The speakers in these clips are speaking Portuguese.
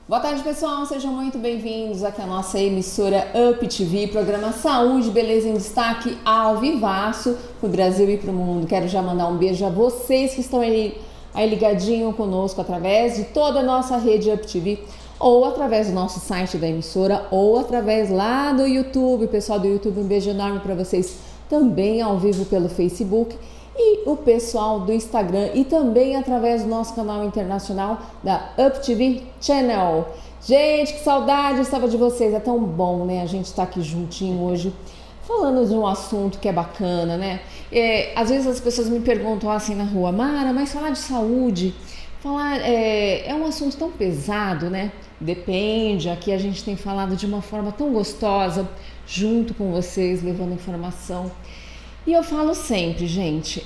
Boa tarde, pessoal, sejam muito bem-vindos aqui à nossa emissora Up TV, programa Saúde, Beleza em Destaque ao vivaço para o Brasil e para o mundo. Quero já mandar um beijo a vocês que estão aí ligadinho conosco através de toda a nossa rede Up TV, ou através do nosso site da emissora, ou através lá do YouTube. Pessoal do YouTube, um beijo enorme para vocês, também ao vivo pelo Facebook, e o pessoal do Instagram e também através do nosso canal internacional da Up TV Channel. Gente, que saudade estava de vocês, é tão bom, né? A gente está aqui juntinho hoje falando de um assunto que é bacana, né? Às vezes as pessoas me perguntam assim na rua: Mara, mas falar de saúde, é um assunto tão pesado, né? Depende, aqui a gente tem falado de uma forma tão gostosa, junto com vocês, levando informação. E eu falo sempre, gente,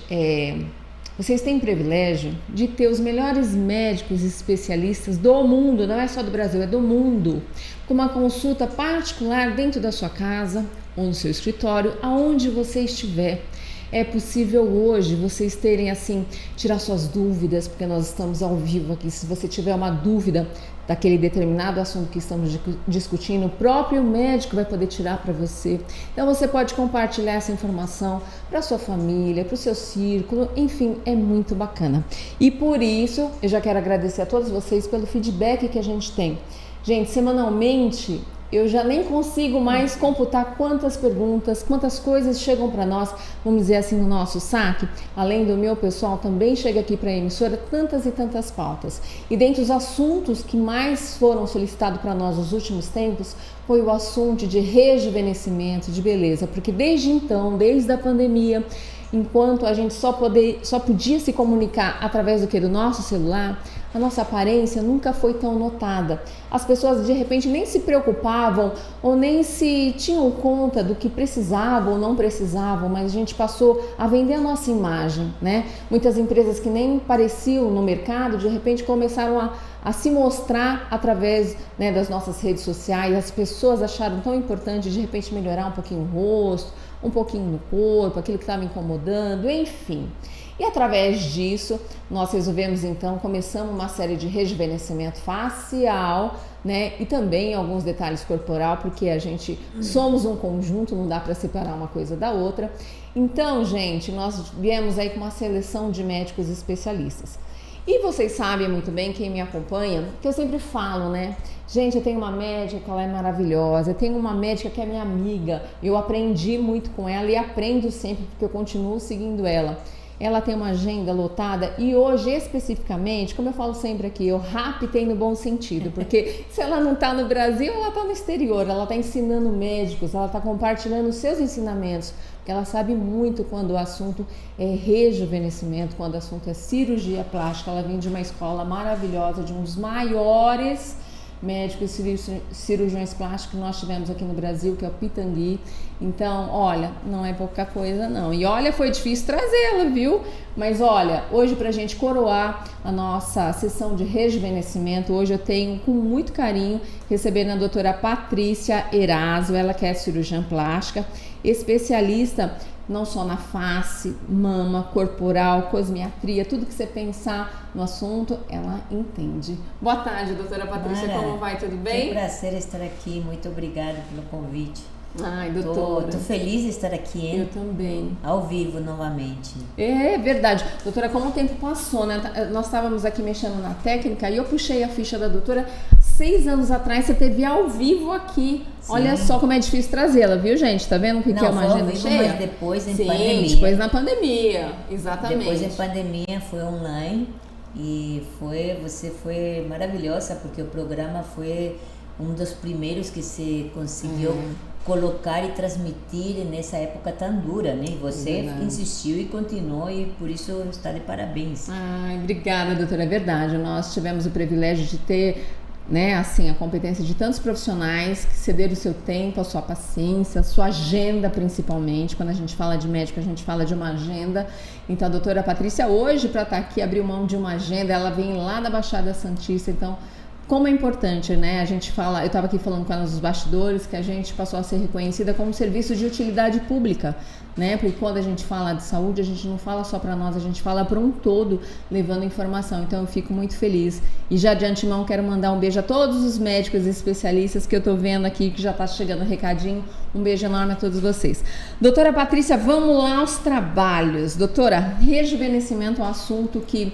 vocês têm o privilégio de ter os melhores médicos e especialistas do mundo, não é só do Brasil, é do mundo, com uma consulta particular dentro da sua casa ou no seu escritório, aonde você estiver. É possível hoje vocês terem, assim, tirar suas dúvidas, porque nós estamos ao vivo aqui. Se você tiver uma dúvida daquele determinado assunto que estamos discutindo, o próprio médico vai poder tirar para você. Então você pode compartilhar essa informação para sua família, para o seu círculo, enfim, é muito bacana. E por isso, eu já quero agradecer a todos vocês pelo feedback que a gente tem. Gente, semanalmente, eu já nem consigo mais computar quantas perguntas, quantas coisas chegam para nós, vamos dizer assim, no nosso saque. Além do meu pessoal, também chega aqui para a emissora tantas e tantas pautas. E dentre os assuntos que mais foram solicitados para nós nos últimos tempos, foi o assunto de rejuvenescimento, de beleza. Porque desde então, desde a pandemia, enquanto a gente só podia se comunicar através do nosso celular, a nossa aparência nunca foi tão notada. As pessoas de repente nem se preocupavam ou nem se tinham conta do que precisavam ou não precisavam, mas a gente passou a vender a nossa imagem, né? Muitas empresas que nem apareciam no mercado, de repente começaram a se mostrar através, né, das nossas redes sociais. As pessoas acharam tão importante de repente melhorar um pouquinho o rosto, um pouquinho no corpo, aquilo que estava incomodando, enfim. E através disso, nós resolvemos então, começamos uma série de rejuvenescimento facial, né? E também alguns detalhes corporal, porque a gente somos um conjunto, não dá para separar uma coisa da outra. Então, gente, nós viemos aí com uma seleção de médicos especialistas. E vocês sabem muito bem, quem me acompanha, que eu sempre falo, né? Gente, eu tenho uma médica que ela é maravilhosa, eu tenho uma médica que é minha amiga, eu aprendi muito com ela e aprendo sempre porque eu continuo seguindo ela. Ela tem uma agenda lotada e hoje especificamente, como eu falo sempre aqui, eu raptei no bom sentido, porque se ela não está no Brasil, ela está no exterior, ela está ensinando médicos, ela está compartilhando os seus ensinamentos, porque ela sabe muito quando o assunto é rejuvenescimento, quando o assunto é cirurgia plástica. Ela vem de uma escola maravilhosa, de um dos maiores médicos e cirurgiões plásticos que nós tivemos aqui no Brasil, que é o Pitangui. Então, olha, não é pouca coisa não. E olha, foi difícil trazê-la, viu? Mas olha, hoje pra gente coroar a nossa sessão de rejuvenescimento, hoje eu tenho com muito carinho recebendo a doutora Patrícia Eraso, ela que é cirurgiã plástica, especialista não só na face, mama, corporal, cosmiatria, tudo que você pensar no assunto, ela entende. Boa tarde, doutora Patrícia, Mara, como vai? Tudo bem? É um prazer estar aqui, muito obrigada pelo convite. Ai, doutora. Tô feliz de estar aqui, hein? Eu também. Ao vivo novamente. É verdade. Doutora, como o tempo passou, né? Nós estávamos aqui mexendo na técnica e eu puxei a ficha da doutora 6 anos atrás, você teve ao vivo aqui. Sim. Olha só como é difícil trazê-la, viu, gente? Tá vendo o que é uma agenda vivo, cheia? Mas depois em Sim, pandemia. Depois na pandemia, exatamente. Depois em pandemia foi online e você foi maravilhosa, porque o programa foi um dos primeiros que se conseguiu colocar e transmitir nessa época tão dura, né? Você insistiu e continuou, e por isso está de parabéns. Ai, obrigada, doutora. É verdade. Nós tivemos o privilégio de ter, né, assim, a competência de tantos profissionais que cederam o seu tempo, a sua paciência, a sua agenda, principalmente. Quando a gente fala de médico, a gente fala de uma agenda. Então a doutora Patrícia hoje, para estar aqui, abriu mão de uma agenda. Ela vem lá da Baixada Santista, então como é importante, né? A gente fala, eu estava aqui falando com ela nos bastidores, que a gente passou a ser reconhecida como serviço de utilidade pública, né? Porque quando a gente fala de saúde, a gente não fala só para nós, a gente fala para um todo, levando informação. Então eu fico muito feliz. E já de antemão quero mandar um beijo a todos os médicos e especialistas que eu tô vendo aqui, que já tá chegando o recadinho. Um beijo enorme a todos vocês. Doutora Patrícia, vamos lá aos trabalhos. Doutora, rejuvenescimento é um assunto que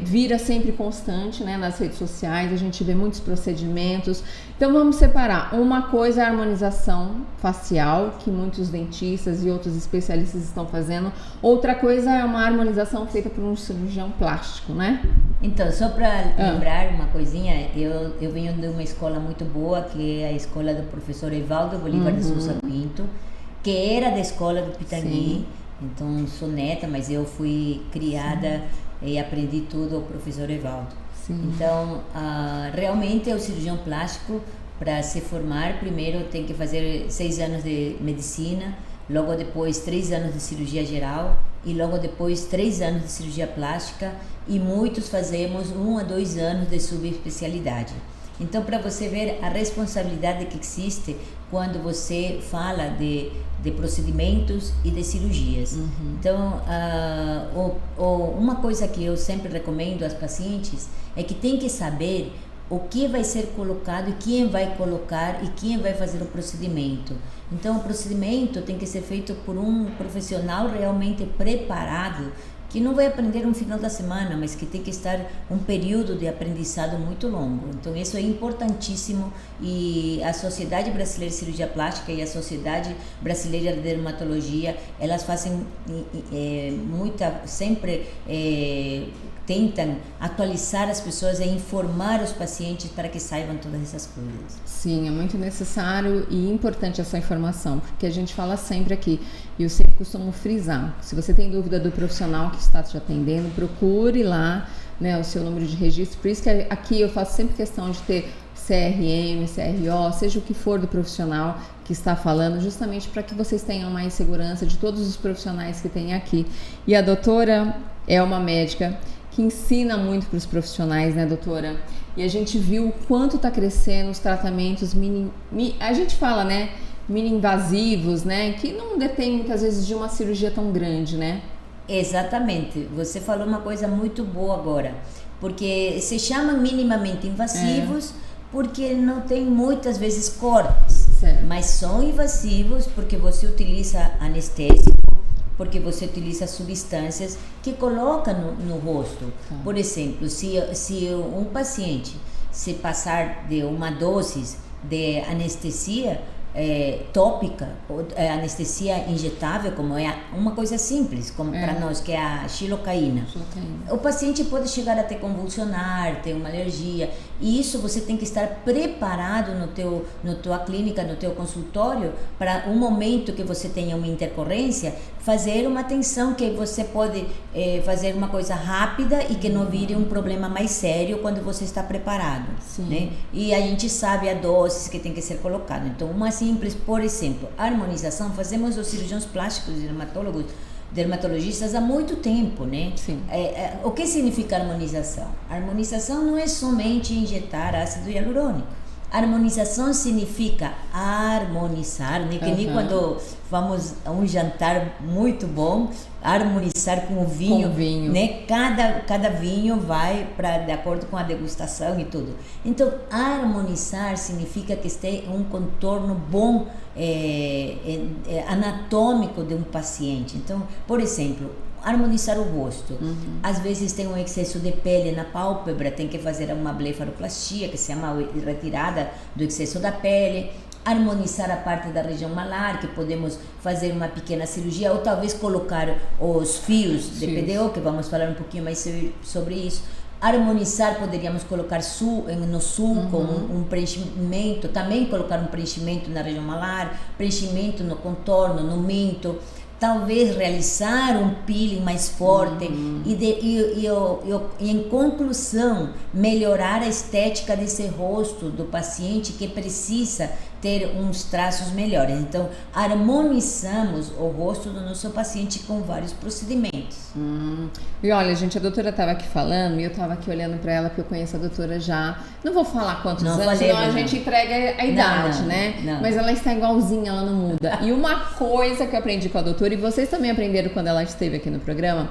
vira sempre constante, né, nas redes sociais, a gente vê muitos procedimentos. Então vamos separar. Uma coisa é a harmonização facial, que muitos dentistas e outros especialistas estão fazendo. Outra coisa é uma harmonização feita por um cirurgião plástico, né? Então, só para lembrar uma coisinha, eu venho de uma escola muito boa, que é a escola do professor Evaldo Bolívar de Souza Pinto, que era da escola do Pitangui. Então, sou neta, mas eu fui criada e aprendi tudo ao professor Evaldo. Então, realmente o cirurgião plástico, para se formar, primeiro tem que fazer 6 anos de medicina, logo depois 3 anos de cirurgia geral e logo depois 3 anos de cirurgia plástica, e muitos fazemos 1 a 2 anos de subespecialidade. Então, para você ver a responsabilidade que existe quando você fala de procedimentos e de cirurgias. Então, uma coisa que eu sempre recomendo aos pacientes é que tem que saber o que vai ser colocado e quem vai colocar e quem vai fazer o procedimento. Então, o procedimento tem que ser feito por um profissional realmente preparado, que não vai aprender no final da semana, mas que tem que estar um período de aprendizado muito longo. Então, isso é importantíssimo, e a Sociedade Brasileira de Cirurgia Plástica e a Sociedade Brasileira de Dermatologia, elas fazem sempre tentam atualizar as pessoas e informar os pacientes para que saibam todas essas coisas. Sim, é muito necessário e importante essa informação, porque a gente fala sempre aqui, e eu sempre costumo frisar, se você tem dúvida do profissional que está te atendendo, procure lá, né, o seu número de registro. Por isso que aqui eu faço sempre questão de ter CRM, CRO, seja o que for do profissional que está falando, justamente para que vocês tenham mais segurança de todos os profissionais que tem aqui. E a doutora é uma médica que ensina muito para os profissionais, né, doutora? E a gente viu o quanto está crescendo os tratamentos a gente fala, né, mini-invasivos, né, que não detém muitas vezes de uma cirurgia tão grande, né? Exatamente. Você falou uma coisa muito boa agora, porque se chamam minimamente invasivos porque não tem muitas vezes cortes, mas são invasivos porque você utiliza anestésico, porque você utiliza substâncias que coloca no rosto. Por exemplo, se um paciente se passar de uma dose de anestesia tópica, anestesia injetável, como é uma coisa simples, como para nós, que é a xilocaína. O paciente pode chegar a ter convulsionar, ter uma alergia, e isso você tem que estar preparado na tua clínica, no teu consultório, para um momento que você tenha uma intercorrência, fazer uma atenção que você pode fazer uma coisa rápida e que não vire um problema mais sério quando você está preparado, né? E a gente sabe a doses que tem que ser colocado. Então, uma simples, por exemplo, harmonização, fazemos os cirurgiões plásticos e dermatologistas há muito tempo, né? O que significa harmonização? Harmonização não é somente injetar ácido hialurônico. Harmonização significa harmonizar, né? Que nem quando vamos a um jantar muito bom, harmonizar com o vinho, né? Cada vinho vai de acordo com a degustação e tudo. Então, harmonizar significa que esteja um contorno bom, anatômico de um paciente. Então, por exemplo, harmonizar o rosto. Às vezes tem um excesso de pele na pálpebra, tem que fazer uma blefaroplastia, que se chama retirada do excesso da pele. Harmonizar a parte da região malar, que podemos fazer uma pequena cirurgia, ou talvez colocar os fios de PDO, que vamos falar um pouquinho mais sobre isso. Harmonizar, poderíamos colocar no sulco, um preenchimento, também colocar um preenchimento na região malar, preenchimento no contorno, no mento. Talvez realizar um peeling mais forte e em conclusão, melhorar a estética desse rosto do paciente que precisa ter uns traços melhores. Então, harmonizamos o rosto do nosso paciente com vários procedimentos. E olha, gente, a doutora estava aqui falando e eu estava aqui olhando para ela, porque eu conheço a doutora já. Não vou falar quantos anos, senão a gente entrega a idade, né? Não. Mas ela está igualzinha, ela não muda. E uma coisa que eu aprendi com a doutora, e vocês também aprenderam quando ela esteve aqui no programa,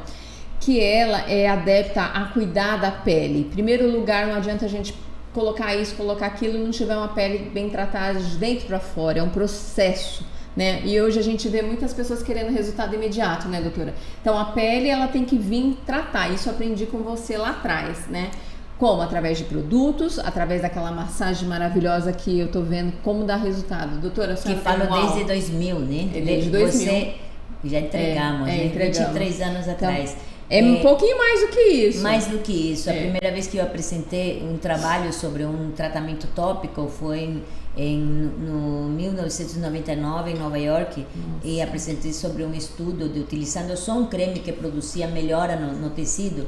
que ela é adepta a cuidar da pele. Em primeiro lugar, não adianta a gente colocar isso, colocar aquilo e não tiver uma pele bem tratada de dentro para fora, é um processo, né? E hoje a gente vê muitas pessoas querendo resultado imediato, né, doutora? Então a pele, ela tem que vir tratar, isso eu aprendi com você lá atrás, né? Como? Através de produtos, através daquela massagem maravilhosa que eu tô vendo como dá resultado. Doutora, a senhora que falo desde 2000, né? Desde 2000. Você já entregamos, né? Entregamos. 23 anos atrás. Um pouquinho mais do que isso. Mais do que isso. A primeira vez que eu apresentei um trabalho sobre um tratamento tópico foi no 1999 em Nova York. E apresentei sobre um estudo de utilizando só um creme que produzia melhora no tecido.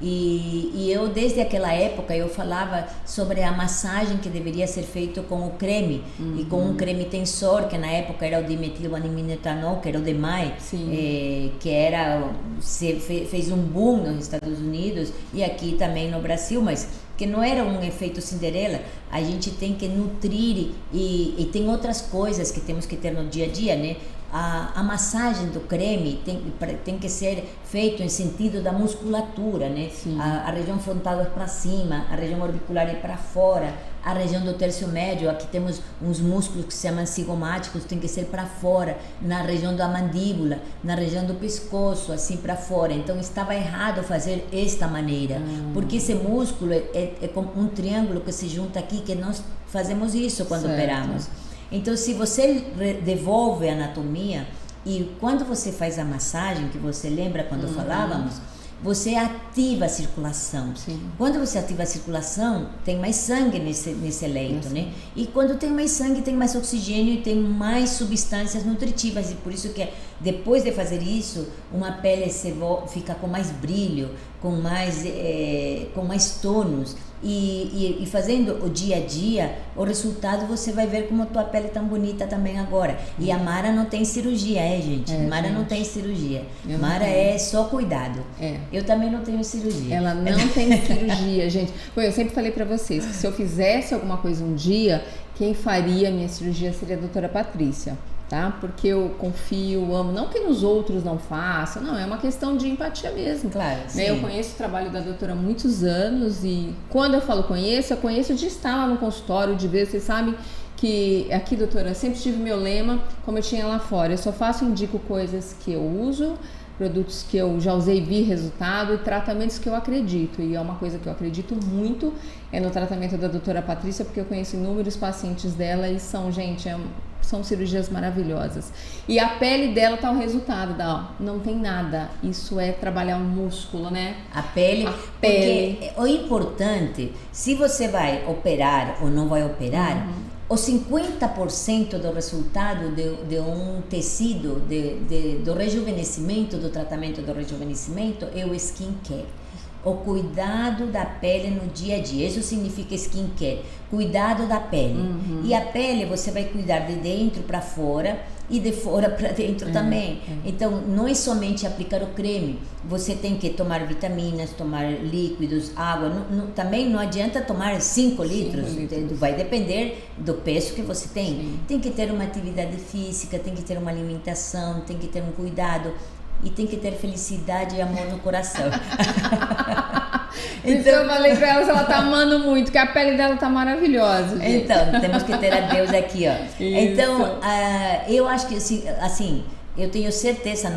E eu desde aquela época eu falava sobre a massagem que deveria ser feita com o creme e com um creme tensor que na época era o dimetilanimetanol, que era o DMAI, que era fez um boom nos Estados Unidos e aqui também no Brasil, mas que não era um efeito Cinderela. A gente tem que nutrir e tem outras coisas que temos que ter no dia a dia, né? A massagem do creme tem que ser feito em sentido da musculatura, né? A região frontal é para cima, a região orbicular é para fora, a região do terço médio, aqui temos uns músculos que se chamam cigomáticos, tem que ser para fora, na região da mandíbula, na região do pescoço, assim para fora. Então estava errado fazer esta maneira, porque esse músculo é como um triângulo que se junta aqui, que nós fazemos isso quando operamos. Então, se você devolve a anatomia e quando você faz a massagem, que você lembra quando falávamos, você ativa a circulação. Quando você ativa a circulação, tem mais sangue nesse leito, né? E quando tem mais sangue, tem mais oxigênio e tem mais substâncias nutritivas. E por isso que depois de fazer isso, uma pele fica com mais brilho, com mais tônus. E fazendo o dia a dia, o resultado você vai ver como a tua pele é tão bonita também agora. E a Mara não tem cirurgia, gente? Mara não tem cirurgia. Mara é só cuidado. Eu também não tenho cirurgia. Ela não tem cirurgia, gente. Eu sempre falei pra vocês que se eu fizesse alguma coisa um dia, quem faria a minha cirurgia seria a doutora Patrícia. Tá? Porque eu confio, amo, não que nos outros não façam, não, é uma questão de empatia mesmo. Claro, né? Eu conheço o trabalho da doutora há muitos anos e quando eu falo eu conheço de estar lá no consultório, de ver, vocês sabem que aqui, doutora, sempre tive meu lema, como eu tinha lá fora, eu só indico coisas que eu uso, produtos que eu já usei e vi resultado e tratamentos que eu acredito. E é uma coisa que eu acredito muito no tratamento da doutora Patrícia, porque eu conheço inúmeros pacientes dela e são cirurgias maravilhosas. E a pele dela tá o resultado não tem nada. Isso é trabalhar um músculo, né? A pele. Porque o importante, se você vai operar ou não vai operar, o 50% do resultado de um tecido, do rejuvenescimento, do tratamento do rejuvenescimento é o skincare. O cuidado da pele no dia a dia. Isso significa skincare, cuidado da pele. E a pele você vai cuidar de dentro para fora e de fora para dentro também. Então, não é somente aplicar o creme. Você tem que tomar vitaminas, tomar líquidos, água. Também não adianta tomar 5 litros. Vai depender do peso que você tem. Tem que ter uma atividade física, tem que ter uma alimentação, tem que ter um cuidado. E tem que ter felicidade e amor no coração. Então eu falei pra ela tá amando muito, que a pele dela tá maravilhosa, gente. Então, temos que ter a Deus aqui, ó. Isso. Então, eu acho que assim, eu tenho certeza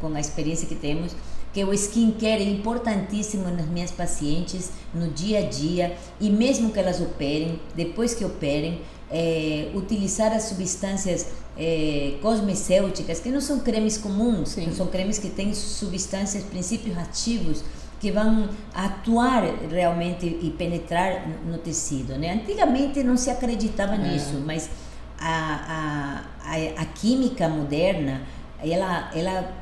com a experiência que temos, que o skincare é importantíssimo nas minhas pacientes, no dia a dia, e mesmo que elas operem, depois que operem, utilizar as substâncias cosmecêuticas, que não são cremes comuns, são cremes que têm substâncias, princípios ativos, que vão atuar realmente e penetrar no tecido, né? Antigamente não se acreditava nisso, mas a química moderna, ela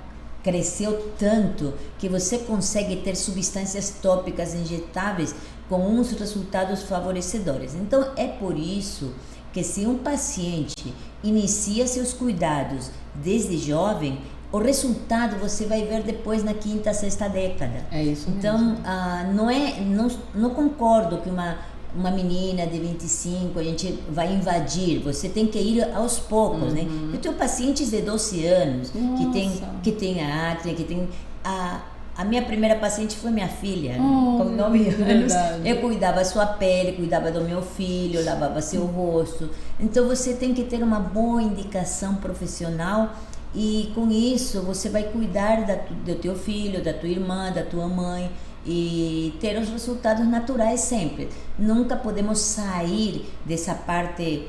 cresceu tanto que você consegue ter substâncias tópicas injetáveis com uns resultados favorecedores. Então é por isso que se um paciente inicia seus cuidados desde jovem, o resultado você vai ver depois na quinta, sexta década. É isso mesmo. Então, não concordo que uma menina de 25 a gente vai invadir. Você tem que ir aos poucos, né? Eu tenho pacientes de 12 anos que tem a átria, que tem a minha primeira paciente foi minha filha, com 9 anos. Eu cuidava sua pele, cuidava do meu filho, lavava seu rosto. Então você tem que ter uma boa indicação profissional e com isso você vai cuidar do teu filho, da tua irmã, da tua mãe e ter os resultados naturais sempre. Nunca podemos sair dessa parte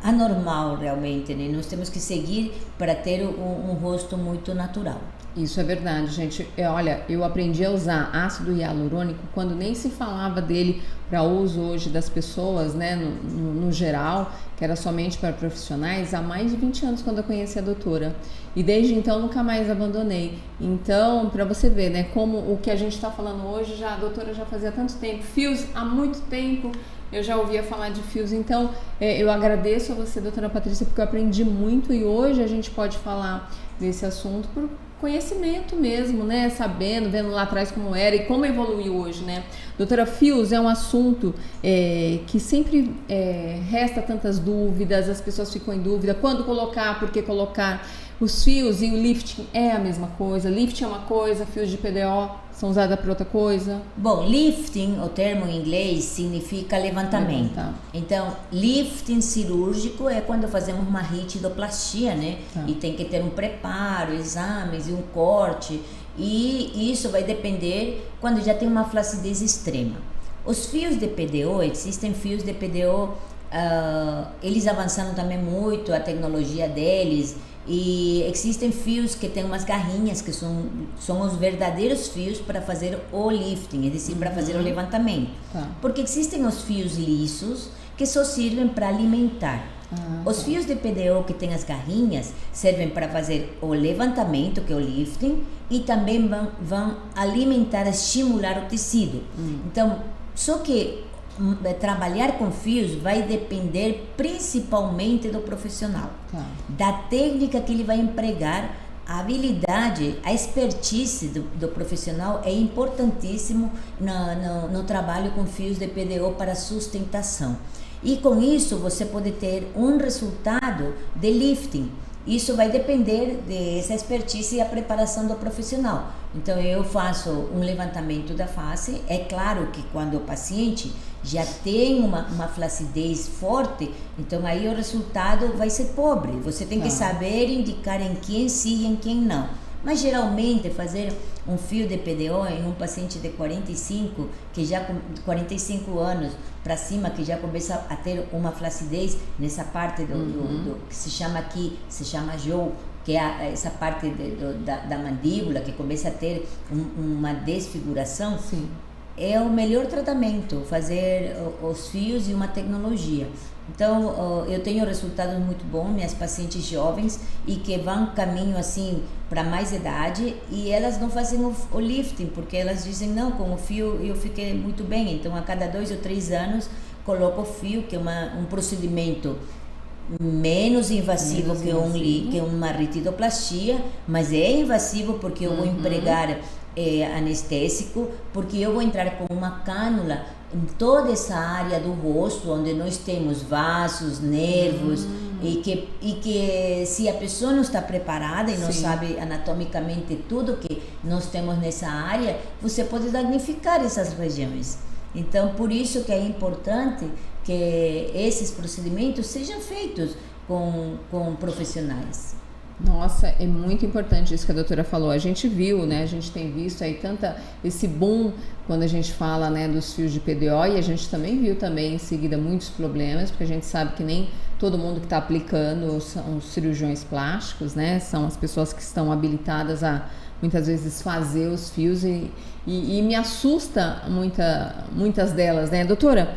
anormal realmente, né? Nós temos que seguir para ter um rosto muito natural. Isso é verdade, gente. Olha, eu aprendi a usar ácido hialurônico quando nem se falava dele para uso hoje das pessoas, né, no geral, que era somente para profissionais, há mais de 20 anos quando eu conheci a doutora. E desde então nunca mais abandonei. Então, para você ver, né, como o que a gente está falando hoje, a doutora já fazia tanto tempo, fios há muito tempo, eu já ouvia falar de fios. Então, eu agradeço a você, doutora Patrícia, porque eu aprendi muito e hoje a gente pode falar desse assunto por conhecimento mesmo, né? Sabendo, vendo lá atrás como era e como evoluiu hoje, né? Doutora, fios é um assunto que sempre resta tantas dúvidas, as pessoas ficam em dúvida, quando colocar, por que colocar. Os fios e o lifting é a mesma coisa, lifting é uma coisa, fios de PDO são usados para outra coisa? Bom, lifting, o termo em inglês, significa levantamento. Então, lifting cirúrgico é quando fazemos uma ritidoplastia, né? E tem que ter um preparo, exames e um corte. E isso vai depender quando já tem uma flacidez extrema. Os fios de PDO, existem fios de PDO, eles avançaram também muito, a tecnologia deles. E existem fios que têm umas garrinhas que são os verdadeiros fios para fazer o lifting, é decir, para fazer o levantamento. Porque existem os fios lisos que só servem para alimentar. Os fios de PDO que têm as garrinhas servem para fazer o levantamento, que é o lifting, e também vão alimentar, estimular o tecido. Então, só que trabalhar com fios vai depender principalmente do profissional, da técnica que ele vai empregar. A habilidade, a expertise do profissional é importantíssimo no trabalho com fios de PDO para sustentação. E com isso você pode ter um resultado de lifting. Isso vai depender dessa expertise e a preparação do profissional. Então eu faço um levantamento da face. É claro que quando o paciente já tem uma flacidez forte, então aí o resultado vai ser pobre. Você tem que saber indicar em quem sim e em quem não. Mas geralmente fazer um fio de PDO em um paciente de 45, que já com 45 anos para cima, que já começa a ter uma flacidez nessa parte do que se chama aqui, se chama jaw, que é essa parte da mandíbula, que começa a ter uma desfiguração. Sim. É o melhor tratamento, fazer os fios e uma tecnologia. Então, eu tenho resultados muito bons, minhas pacientes jovens, e que vão caminho assim para mais idade, e elas não fazem o lifting, porque elas dizem, não, com o fio eu fiquei muito bem. Então, a cada 2 ou 3 anos, coloco o fio, que é um procedimento menos invasivo que uma ritidoplastia, mas é invasivo porque eu vou empregar anestésico, porque eu vou entrar com uma cânula em toda essa área do rosto, onde nós temos vasos, nervos, e que se a pessoa não está preparada e não sabe anatomicamente tudo que nós temos nessa área, você pode danificar essas regiões. Então, por isso que é importante que esses procedimentos sejam feitos com profissionais. Nossa, é muito importante isso que a doutora falou. A gente viu, né? A gente tem visto aí esse boom quando a gente fala, né, dos fios de PDO, e a gente também viu em seguida muitos problemas, porque a gente sabe que nem todo mundo que está aplicando são os cirurgiões plásticos, né? São as pessoas que estão habilitadas a muitas vezes fazer os fios e me assusta muitas delas, né? Doutora,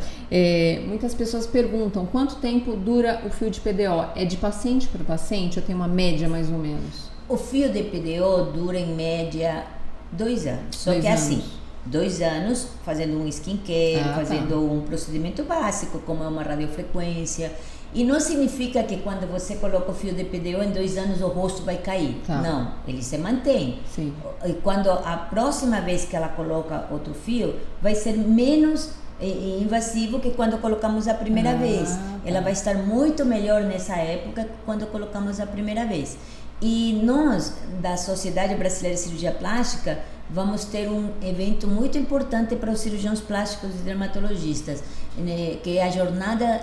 muitas pessoas perguntam quanto tempo dura o fio de PDO? É de paciente para paciente? Eu tenho uma média mais ou menos? O fio de PDO dura em média 2 anos. Só que assim, 2 anos fazendo um skincare, fazendo um procedimento básico, como é uma radiofrequência. E não significa que quando você coloca o fio de PDO, em 2 anos o rosto vai cair. Não, ele se mantém. Sim. E quando a próxima vez que ela coloca outro fio, vai ser menos invasivo que quando colocamos a primeira vez. Ela vai estar muito melhor nessa época que quando colocamos a primeira vez. E nós, da Sociedade Brasileira de Cirurgia Plástica, vamos ter um evento muito importante para os cirurgiões plásticos e dermatologistas, que é a Jornada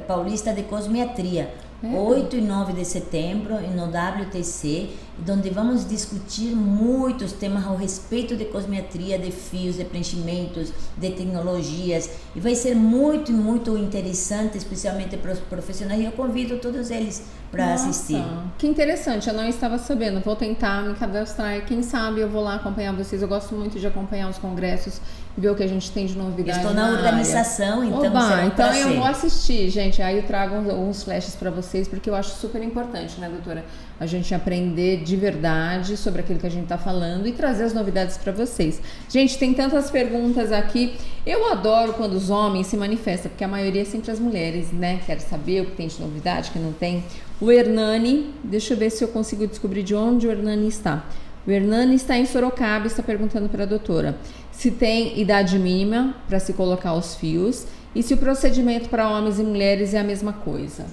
Paulista de Cosmetria, 8 e 9 de setembro, no WTC, onde vamos discutir muitos temas ao respeito de cosmetria, de fios, de preenchimentos, de tecnologias, e vai ser muito, muito interessante, especialmente para os profissionais, e eu convido todos eles para assistir. Que interessante, eu não estava sabendo, vou tentar me cadastrar, quem sabe eu vou lá acompanhar vocês, eu gosto muito de acompanhar os congressos, ver o que a gente tem de novidade. Estou na organização, então será um então prazer. Eu vou assistir, gente, aí eu trago uns flashes para vocês, porque eu acho super importante, né, doutora, a gente aprender de verdade sobre aquilo que a gente está falando e trazer as novidades para vocês. Gente, tem tantas perguntas aqui, eu adoro quando os homens se manifestam, porque a maioria é sempre as mulheres, né, quero saber o que tem de novidade, o que não tem. O Hernani, deixa eu ver se eu consigo descobrir de onde o Hernani está. O Hernani está em Sorocaba e está perguntando para a doutora se tem idade mínima para se colocar os fios e se o procedimento para homens e mulheres é a mesma coisa.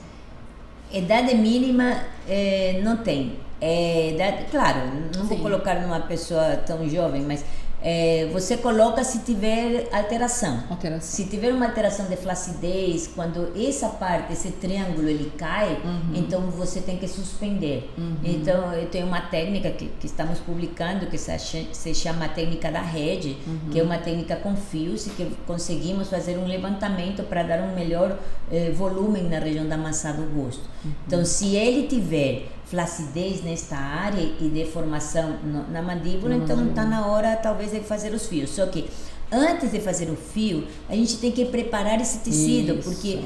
Idade mínima não tem. Claro, não vou colocar numa pessoa tão jovem, mas você coloca se tiver alteração. Se tiver uma alteração de flacidez, quando essa parte, esse triângulo, ele cai, então você tem que suspender. Então, eu tenho uma técnica que estamos publicando, que se chama a técnica da rede, que é uma técnica com fios, e que conseguimos fazer um levantamento para dar um melhor volume na região da maçã do rosto. Então, se ele tiver flacidez nesta área e deformação na mandíbula, então está na hora talvez de fazer os fios. Só que antes de fazer o fio, a gente tem que preparar esse tecido, porque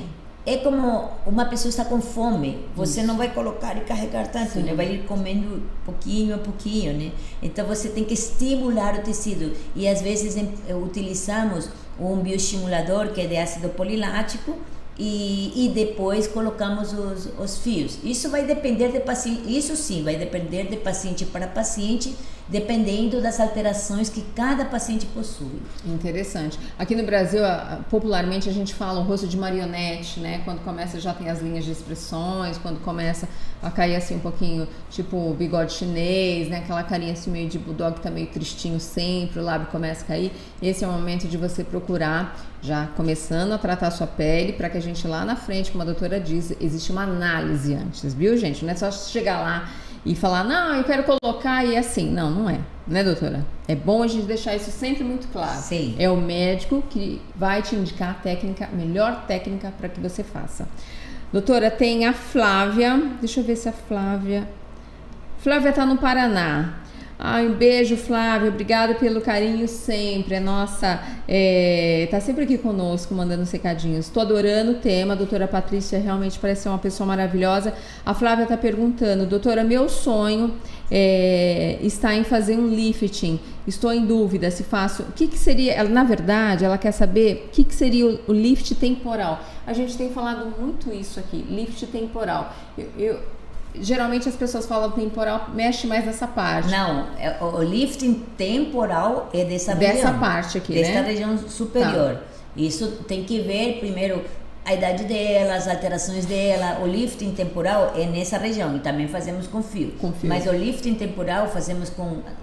é como uma pessoa está com fome, você não vai colocar e carregar tanto, né? Vai ir comendo pouquinho a pouquinho, né? Então você tem que estimular o tecido, e às vezes utilizamos um bioestimulador que é de ácido polilático, e depois colocamos os fios. Isso vai depender de paciente, isso sim, vai depender de paciente para paciente, dependendo das alterações que cada paciente possui. Interessante. Aqui no Brasil, popularmente a gente fala o rosto de marionete, né? Quando começa já tem as linhas de expressões, quando começa a cair assim um pouquinho, tipo bigode chinês, né? Aquela carinha assim meio de bulldog que tá meio tristinho sempre, o lábio começa a cair. Esse é o momento de você procurar, já começando a tratar a sua pele, para que a gente lá na frente, como a doutora diz, existe uma análise antes, viu, gente? Não é só chegar lá e falar, não, eu quero colocar e assim. Não é, né, doutora? É bom a gente deixar isso sempre muito claro. Sim. É o médico que vai te indicar a técnica, a melhor técnica para que você faça. Doutora, tem a Flávia, deixa eu ver se a Flávia tá no Paraná. Um beijo, Flávia, obrigada pelo carinho sempre, tá sempre aqui conosco, mandando os recadinhos. Tô adorando o tema, a doutora Patrícia realmente parece ser uma pessoa maravilhosa. A Flávia tá perguntando, doutora, meu sonho está em fazer um lifting, estou em dúvida se faço, o que seria, na verdade, ela quer saber o que seria o lift temporal. A gente tem falado muito isso aqui, lift temporal. Geralmente as pessoas falam temporal, mexe mais nessa parte. Não, o lifting temporal é dessa parte aqui, desta né? região superior. Tá. Isso tem que ver primeiro a idade dela, as alterações dela. O lifting temporal é nessa região e também fazemos com fio. Mas o lifting temporal fazemos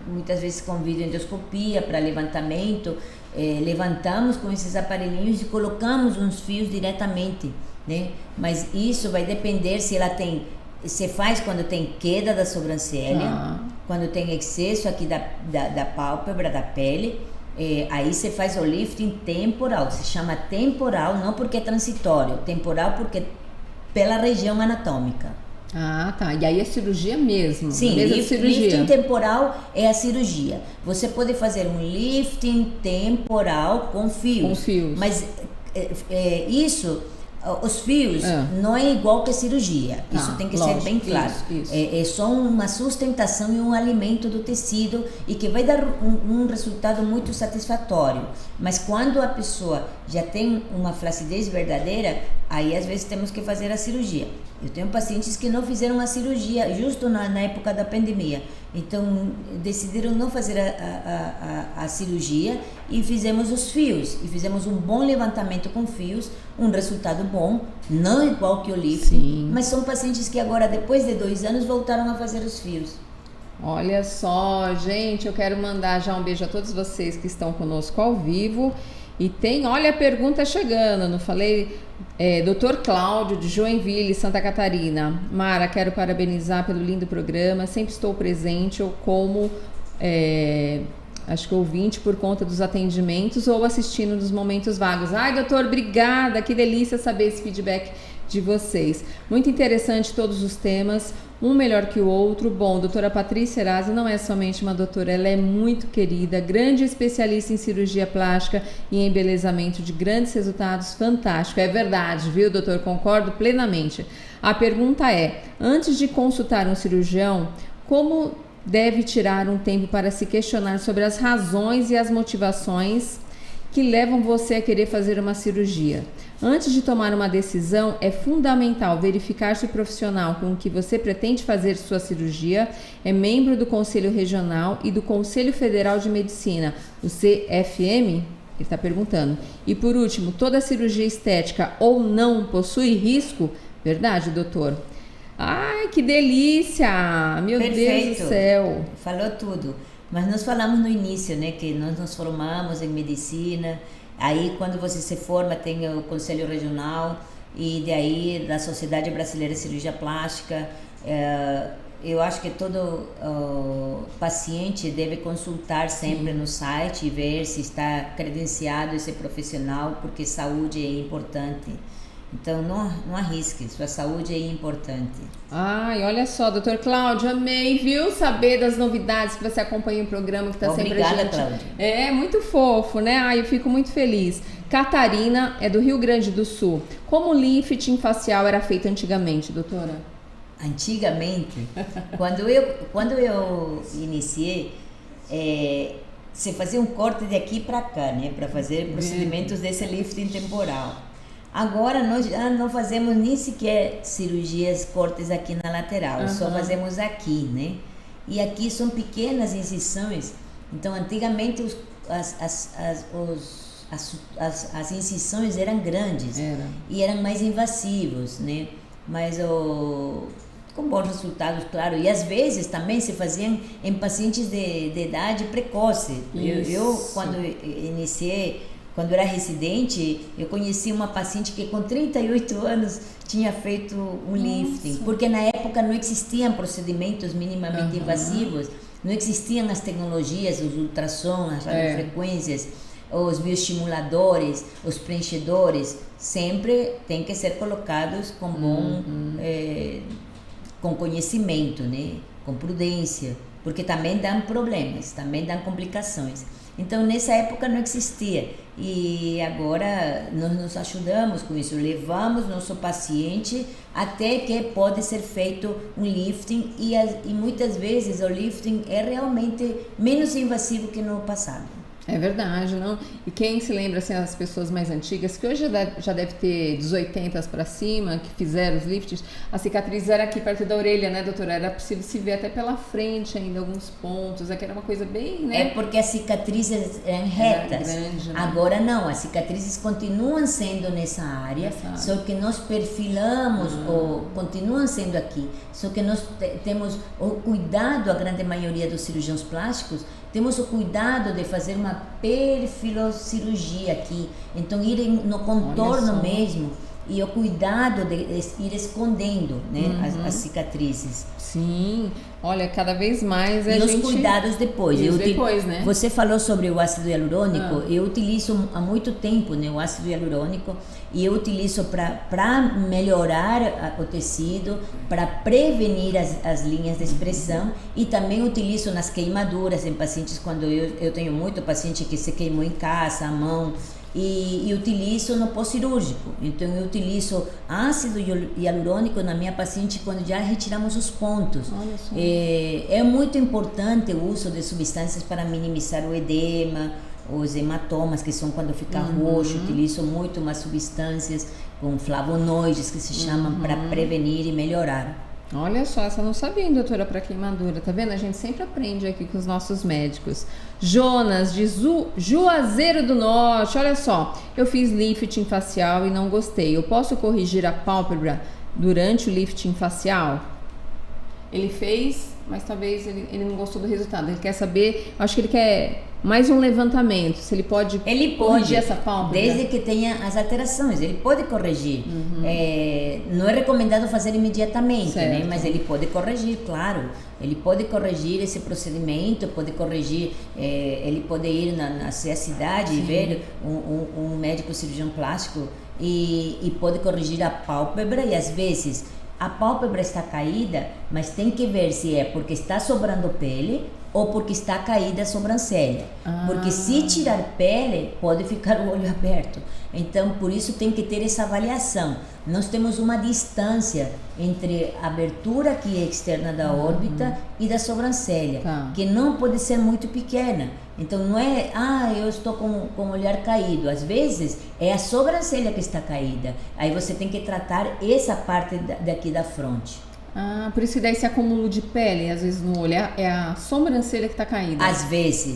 muitas vezes com videoendoscopia para levantamento. Levantamos com esses aparelhinhos e colocamos uns fios diretamente, né? Mas isso vai depender se ela tem. Você faz quando tem queda da sobrancelha, quando tem excesso aqui da pálpebra, da pele, aí você faz o lifting temporal, se chama temporal, não porque é transitório, temporal porque pela região anatômica. Tá, e aí é cirurgia mesmo? Sim, lifting temporal é a cirurgia. Você pode fazer um lifting temporal com fios. Mas isso... os fios não é igual que a cirurgia. Isso tem que ser bem claro. Isso. É só uma sustentação e um alimento do tecido e que vai dar um resultado muito satisfatório. Mas quando a pessoa já tem uma flacidez verdadeira, aí às vezes temos que fazer a cirurgia. Eu tenho pacientes que não fizeram a cirurgia justo na época da pandemia. Então decidiram não fazer a cirurgia e fizemos os fios. E fizemos um bom levantamento com fios, um resultado bom, não igual que o lifting, mas são pacientes que agora, depois de 2 anos, voltaram a fazer os fios. Olha só, gente, eu quero mandar já um beijo a todos vocês que estão conosco ao vivo. E tem, olha a pergunta chegando, não falei? Dr. Cláudio, de Joinville, Santa Catarina. Mara, quero parabenizar pelo lindo programa, sempre estou presente, ou como, acho que ouvinte por conta dos atendimentos ou assistindo nos momentos vagos. Ai, doutor, obrigada, que delícia saber esse feedback de vocês. Muito interessante todos os temas, um melhor que o outro. Bom, doutora Patrícia Eraso não é somente uma doutora, ela é muito querida, grande especialista em cirurgia plástica e embelezamento de grandes resultados, fantástico. É verdade, viu, doutor? Concordo plenamente. A pergunta é, antes de consultar um cirurgião, como deve tirar um tempo para se questionar sobre as razões e as motivações que levam você a querer fazer uma cirurgia? Antes de tomar uma decisão, é fundamental verificar se o profissional com que você pretende fazer sua cirurgia é membro do Conselho Regional e do Conselho Federal de Medicina, o CFM? Ele está perguntando. E por último, toda cirurgia estética ou não possui risco? Verdade, doutor? Ai, que delícia! Meu Perfeito. Deus do céu! Falou tudo. Mas nós falamos no início, né, que nós nos formamos em medicina. Aí, quando você se forma, tem o Conselho Regional e daí da Sociedade Brasileira de Cirurgia Plástica. Eu acho que todo paciente deve consultar sempre no site e ver se está credenciado esse profissional, porque saúde é importante. Então, não arrisque, sua saúde é importante. Ai, olha só, doutor Cláudio, amei, viu? Saber das novidades que você acompanha o programa, que está sempre a gente. Cláudio. É, muito fofo, né? Ai, eu fico muito feliz. Catarina, é do Rio Grande do Sul. Como o lifting facial era feito antigamente, doutora? Antigamente, quando eu iniciei, você fazia um corte de aqui para cá, né? Para fazer procedimentos desse lifting temporal. Agora nós já não fazemos nem sequer cirurgias, cortes aqui na lateral, só fazemos aqui, né? E aqui são pequenas incisões. Então, antigamente as incisões eram grandes e eram mais invasivos, né? Mas com bons resultados, claro. E às vezes também se faziam em pacientes de idade precoce. Eu quando iniciei, quando era residente, eu conheci uma paciente que com 38 anos tinha feito um lifting, porque na época não existiam procedimentos minimamente invasivos, não existiam as tecnologias, os ultrassons, as radiofrequências, os bioestimuladores, os preenchedores, sempre tem que ser colocados com com conhecimento, né? Com prudência, porque também dão problemas, também dão complicações. Então, nessa época não existia. E agora nós nos ajudamos com isso. Levamos nosso paciente até que pode ser feito um lifting. E muitas vezes o lifting é realmente menos invasivo que no passado. É verdade, não? E quem se lembra, assim, as pessoas mais antigas, que hoje já deve ter 80 para cima, que fizeram os liftings, a cicatriz era aqui perto da orelha, né, doutora? Era possível se ver até pela frente ainda, alguns pontos, aqui era uma coisa bem, né? É porque as cicatrizes eram retas. Grande, né? Agora não, as cicatrizes continuam sendo nessa área, só que nós perfilamos, ou continuam sendo aqui, só que nós temos o cuidado, a grande maioria dos cirurgiões plásticos, temos o cuidado de fazer uma perfilocirurgia aqui, então ir no contorno mesmo, e o cuidado de ir escondendo, né, as cicatrizes. Sim, olha, cada vez mais e os cuidados depois. Né? Você falou sobre o ácido hialurônico, eu utilizo há muito tempo, né, o ácido hialurônico, e eu utilizo para melhorar o tecido, para prevenir as linhas de expressão, e também utilizo nas queimaduras em pacientes, quando eu tenho muito paciente que se queimou em casa, a mão, e utilizo no pós-cirúrgico. Então eu utilizo ácido hialurônico na minha paciente quando já retiramos os pontos. É muito importante o uso de substâncias para minimizar o edema, os hematomas, que são quando fica roxo. Utilizo muito umas substâncias com flavonoides que se chamam para prevenir e melhorar. Olha só, essa eu não sabia, doutora, para queimadura. Tá vendo? A gente sempre aprende aqui com os nossos médicos. Jonas, de Juazeiro do Norte. Olha só, eu fiz lifting facial e não gostei. Eu posso corrigir a pálpebra durante o lifting facial? Ele fez, mas talvez ele não gostou do resultado. Ele quer saber, acho que ele quer mais um levantamento, se ele pode corrigir essa pálpebra. Desde que tenha as alterações, ele pode corrigir. Não é recomendado fazer imediatamente, né? Mas ele pode corrigir, claro. Ele pode corrigir esse procedimento, pode corrigir, ele pode ir na cidade e ver um médico cirurgião plástico e pode corrigir a pálpebra, e às vezes a pálpebra está caída, mas tem que ver se é porque está sobrando pele ou porque está caída a sobrancelha. Porque se tirar pele, pode ficar o olho aberto. Então, por isso tem que ter essa avaliação. Nós temos uma distância entre a abertura aqui externa da órbita e da sobrancelha, que não pode ser muito pequena. Então, não é, eu estou com o olhar caído. Às vezes, é a sobrancelha que está caída. Aí você tem que tratar essa parte daqui da fronte. Por isso que dá esse acúmulo de pele, às vezes no olho, é a sobrancelha que está caída. Às vezes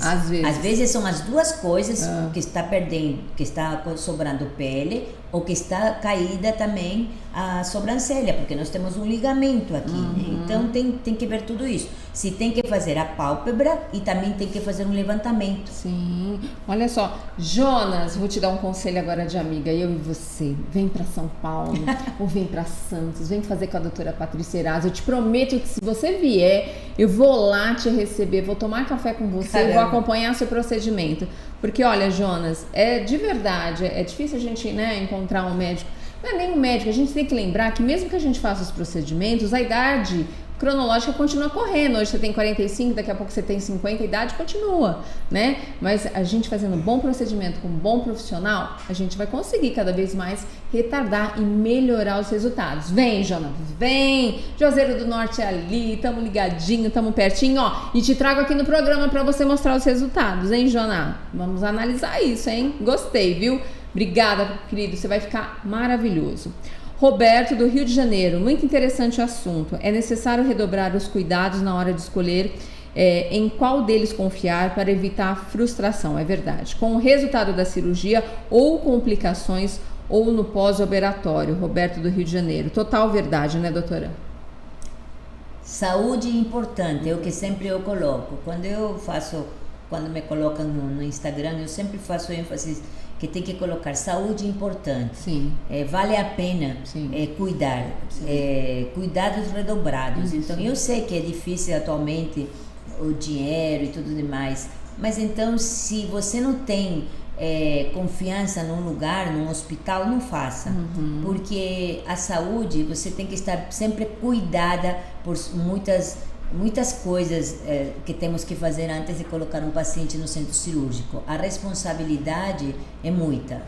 são as duas coisas que está perdendo, que está sobrando pele, ou que está caída também a sobrancelha, porque nós temos um ligamento aqui, né? Então tem que ver tudo isso. Se tem que fazer a pálpebra e também tem que fazer um levantamento. Sim, olha só, Jonas, vou te dar um conselho agora de amiga, eu e você, vem para São Paulo ou vem para Santos, vem fazer com a doutora Patrícia Erazo. Eu te prometo que se você vier, eu vou lá te receber, vou tomar café com você, vou acompanhar seu procedimento. Porque olha, Jonas, de verdade, é difícil a gente, né, encontrar um médico. Não é nem um médico, a gente tem que lembrar que mesmo que a gente faça os procedimentos, a idade cronológica continua correndo. Hoje você tem 45, daqui a pouco você tem 50, a idade continua, né? Mas a gente fazendo um bom procedimento com um bom profissional, a gente vai conseguir cada vez mais retardar e melhorar os resultados. Vem, Jonas, vem! Juazeiro do Norte é ali, tamo ligadinho, tamo pertinho, ó. E te trago aqui no programa para você mostrar os resultados, hein, Jonas? Vamos analisar isso, hein? Gostei, viu? Obrigada, querido, você vai ficar maravilhoso. Roberto, do Rio de Janeiro, muito interessante o assunto. É necessário redobrar os cuidados na hora de escolher em qual deles confiar para evitar a frustração, é verdade. Com o resultado da cirurgia ou complicações ou no pós-operatório. Roberto, do Rio de Janeiro. Total verdade, né, doutora? Saúde importante, é o que sempre eu coloco. Quando me colocam no Instagram, eu sempre faço ênfase que tem que colocar saúde importante. Sim. Vale a pena cuidar, cuidados redobrados. Então, eu sei que é difícil atualmente o dinheiro e tudo demais, mas então, se você não tem confiança num lugar, num hospital, não faça. Porque a saúde, você tem que estar sempre cuidada por muitas coisas que temos que fazer antes de colocar um paciente no centro cirúrgico. A responsabilidade é muita.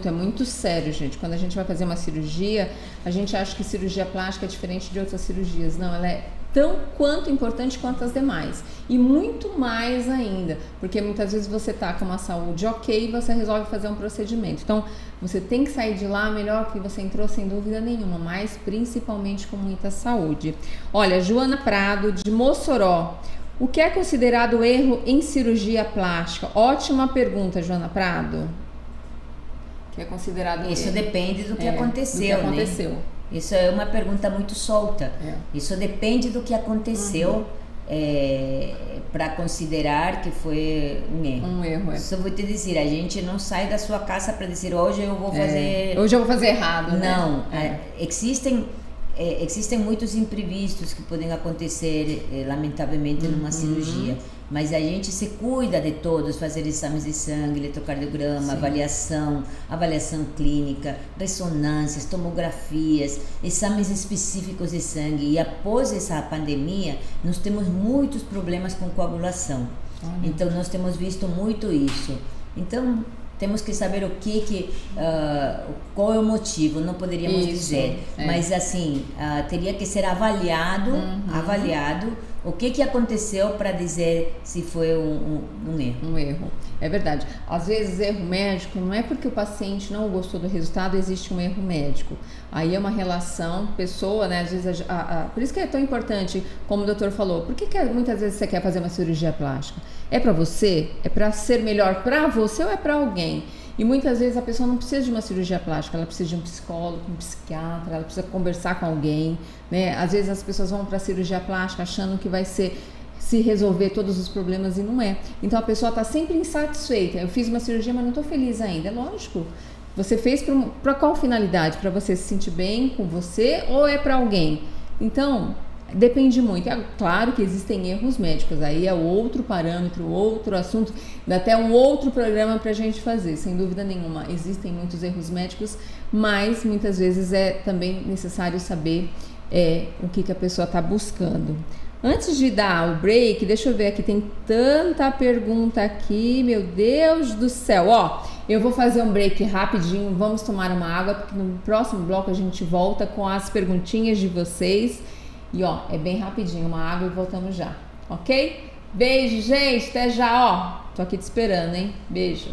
É muito sério, gente. Quando a gente vai fazer uma cirurgia, a gente acha que cirurgia plástica é diferente de outras cirurgias. Não, ela é tão quanto importante quanto as demais. E muito mais ainda, porque muitas vezes você tá com uma saúde ok e você resolve fazer um procedimento. Então, você tem que sair de lá melhor que você entrou, sem dúvida nenhuma, mas principalmente com muita saúde. Olha, Joana Prado, de Mossoró. O que é considerado erro em cirurgia plástica? Ótima pergunta, Joana Prado. O que é considerado Isso erro? Depende do que aconteceu, né? Isso é uma pergunta muito solta. Isso depende do que aconteceu para considerar que foi um erro. Só vou te dizer, a gente não sai da sua casa para dizer hoje eu vou fazer... Hoje eu vou fazer errado, Não, existem muitos imprevistos que podem acontecer, lamentavelmente, numa cirurgia. Mas a gente se cuida de todos, fazer exames de sangue, eletrocardiograma, avaliação clínica, ressonâncias, tomografias, exames específicos de sangue. E após essa pandemia, nós temos muitos problemas com coagulação. Então, nós temos visto muito isso. Então, temos que saber qual é o motivo, não poderíamos dizer, mas assim, teria que ser avaliado o que aconteceu para dizer se foi um erro. Um erro, é verdade. Às vezes erro médico não é porque o paciente não gostou do resultado, existe um erro médico. Aí é uma relação pessoa, né? Às vezes por isso que é tão importante, como o doutor falou, por que muitas vezes você quer fazer uma cirurgia plástica? É para você? É para ser melhor para você ou é para alguém? E muitas vezes a pessoa não precisa de uma cirurgia plástica, ela precisa de um psicólogo, um psiquiatra, ela precisa conversar com alguém, né? Às vezes as pessoas vão para a cirurgia plástica achando que vai se resolver todos os problemas e não é. Então a pessoa está sempre insatisfeita. Eu fiz uma cirurgia, mas não estou feliz ainda. É lógico. Você fez para qual finalidade? Para você se sentir bem com você ou é para alguém? Então, depende muito. É claro que existem erros médicos, aí é outro parâmetro, outro assunto, dá até um outro programa para a gente fazer, sem dúvida nenhuma. Existem muitos erros médicos, mas muitas vezes é também necessário saber o que a pessoa está buscando. Antes de dar o break, deixa eu ver aqui, tem tanta pergunta aqui, meu Deus do céu. Eu vou fazer um break rapidinho, vamos tomar uma água, porque no próximo bloco a gente volta com as perguntinhas de vocês. E é bem rapidinho, uma água e voltamos já, ok? Beijo, gente, até já, tô aqui te esperando, hein? Beijo.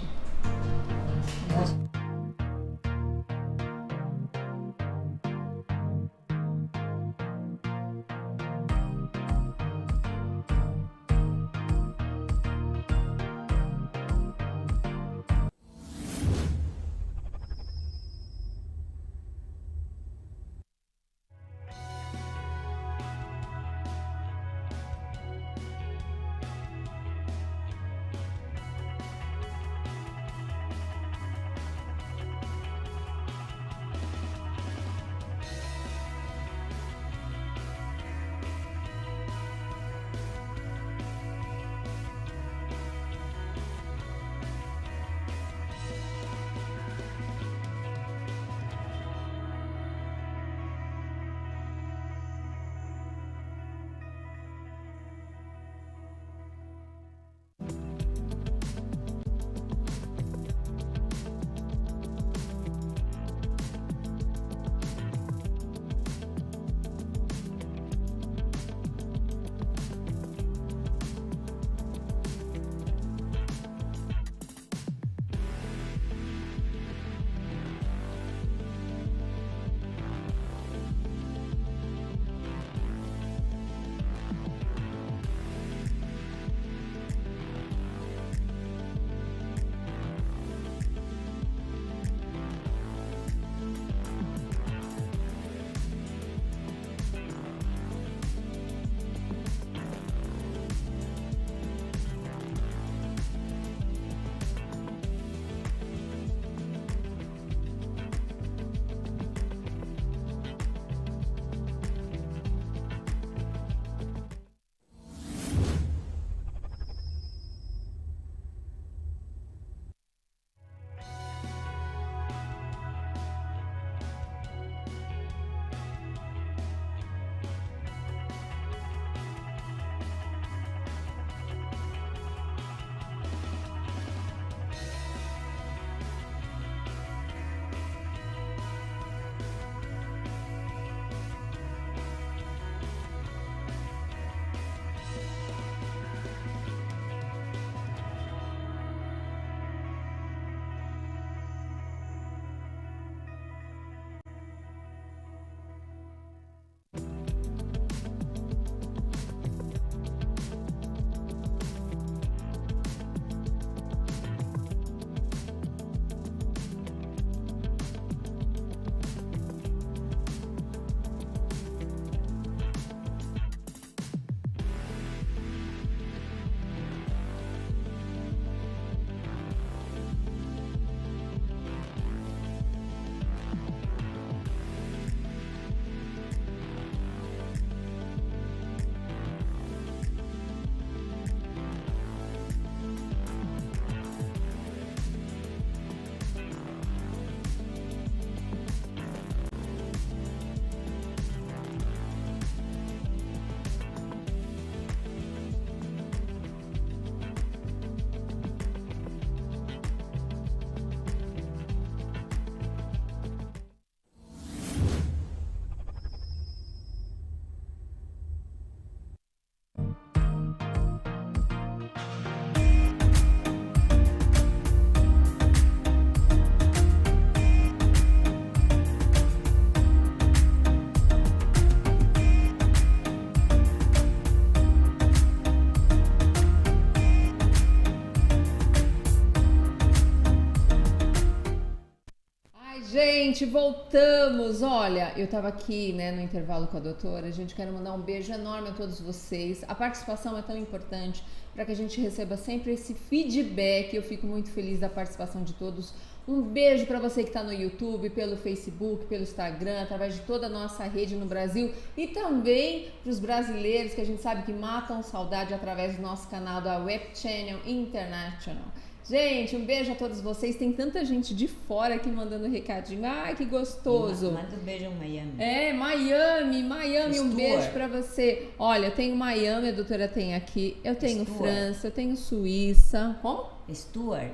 Gente, voltamos. Olha, eu tava aqui, né, no intervalo com a doutora. Gente, quero mandar um beijo enorme a todos vocês. A participação é tão importante para que a gente receba sempre esse feedback. Eu fico muito feliz da participação de todos. Um beijo para você que está no YouTube, pelo Facebook, pelo Instagram, através de toda a nossa rede no Brasil, e também para os brasileiros que a gente sabe que matam saudade através do nosso canal da Web Channel International. Gente, um beijo a todos vocês. Tem tanta gente de fora aqui mandando recadinho. Ai, que gostoso. Manda um beijo em Miami. Miami, um beijo pra você. Olha, eu tenho Miami, a doutora tem aqui. Eu tenho França, eu tenho Suíça. Como? Stuart.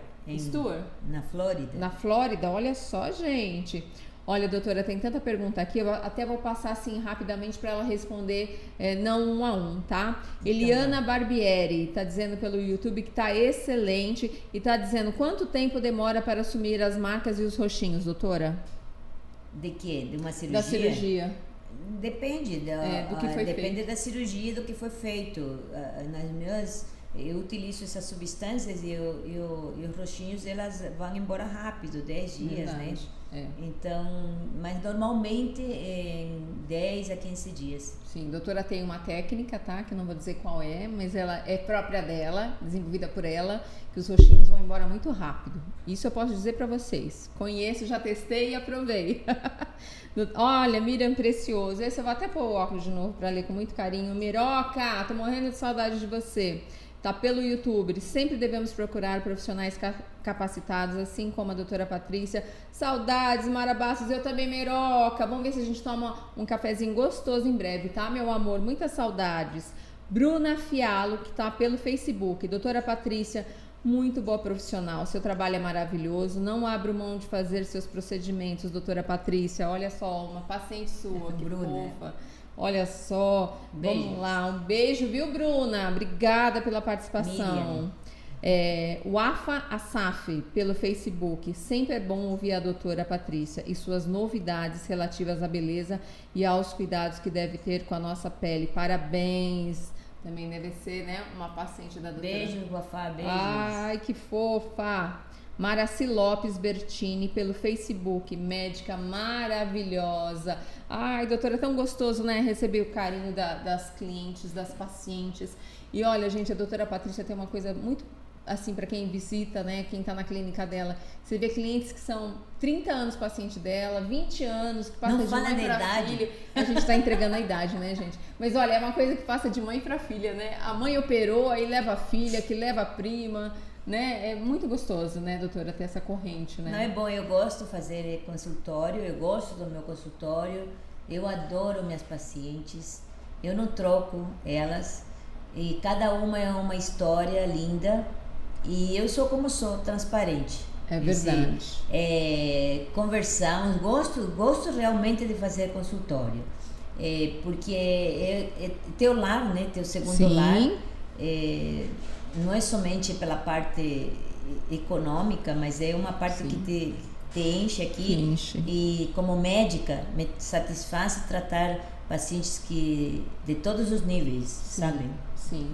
Na Flórida. Na Flórida, olha só, gente. Olha, doutora, tem tanta pergunta aqui, eu até vou passar assim rapidamente para ela responder, não um a um, tá? Eliana Barbieri tá dizendo pelo YouTube que tá excelente e tá dizendo quanto tempo demora para assumir as marcas e os roxinhos, doutora? De quê? De uma cirurgia? Da cirurgia. Depende do que foi depende feito. Da cirurgia, do que foi feito. Nas minhas, eu utilizo essas substâncias e os roxinhos, elas vão embora rápido, 10 dias, verdade, né? Então, mas normalmente em 10 a 15 dias. Sim, doutora tem uma técnica, tá? Que eu não vou dizer qual é, mas ela é própria dela, desenvolvida por ela, que os roxinhos vão embora muito rápido. Isso eu posso dizer pra vocês. Conheço, já testei e aprovei. Olha, Miriam Precioso, esse eu vou até pôr o óculos de novo pra ler com muito carinho. Miroca, tô morrendo de saudade de você. Tá pelo YouTube. Sempre devemos procurar profissionais capacitados, assim como a doutora Patrícia. Saudades, Mara Bastos, eu também, Miroca. Vamos ver se a gente toma um cafezinho gostoso em breve, tá, meu amor? Muitas saudades. Bruna Fialo, que tá pelo Facebook. Doutora Patrícia, muito boa profissional. Seu trabalho é maravilhoso. Não abra mão de fazer seus procedimentos, doutora Patrícia. Olha só, uma paciente sua, que Bruna. fofa. Olha só, Beijos. Vamos lá, um beijo, viu, Bruna? Obrigada pela participação. O Afa Asaf, pelo Facebook. Sempre é bom ouvir a doutora Patrícia e suas novidades relativas à beleza e aos cuidados que deve ter com a nossa pele. Parabéns. Também deve ser, né, uma paciente da doutora. Beijo, Guafá, beijos. Ai, que fofa. Maraci Lopes Bertini, pelo Facebook, médica maravilhosa. Ai, doutora, é tão gostoso, né, receber o carinho das clientes, das pacientes. E olha, gente, a doutora Patrícia tem uma coisa muito, assim, para quem visita, né, quem tá na clínica dela, você vê clientes que são 30 anos paciente dela, 20 anos, que passa de mãe para filho. A gente tá entregando a idade, né, gente? Mas olha, é uma coisa que passa de mãe para filha, né? A mãe operou, aí leva a filha, que leva a prima, né? É muito gostoso, né, doutora, ter essa corrente, né? Não, é bom, eu gosto de fazer consultório, eu gosto do meu consultório, eu adoro minhas pacientes, eu não troco elas, e cada uma é uma história linda, e eu sou como sou, transparente. É verdade. Conversamos, gosto realmente de fazer consultório, porque é teu lar, né, teu segundo Sim. lar, não é somente pela parte econômica, mas é uma parte Sim. que te enche aqui. Enche. E como médica, me satisfaz tratar pacientes de todos os níveis, sabe? Sim.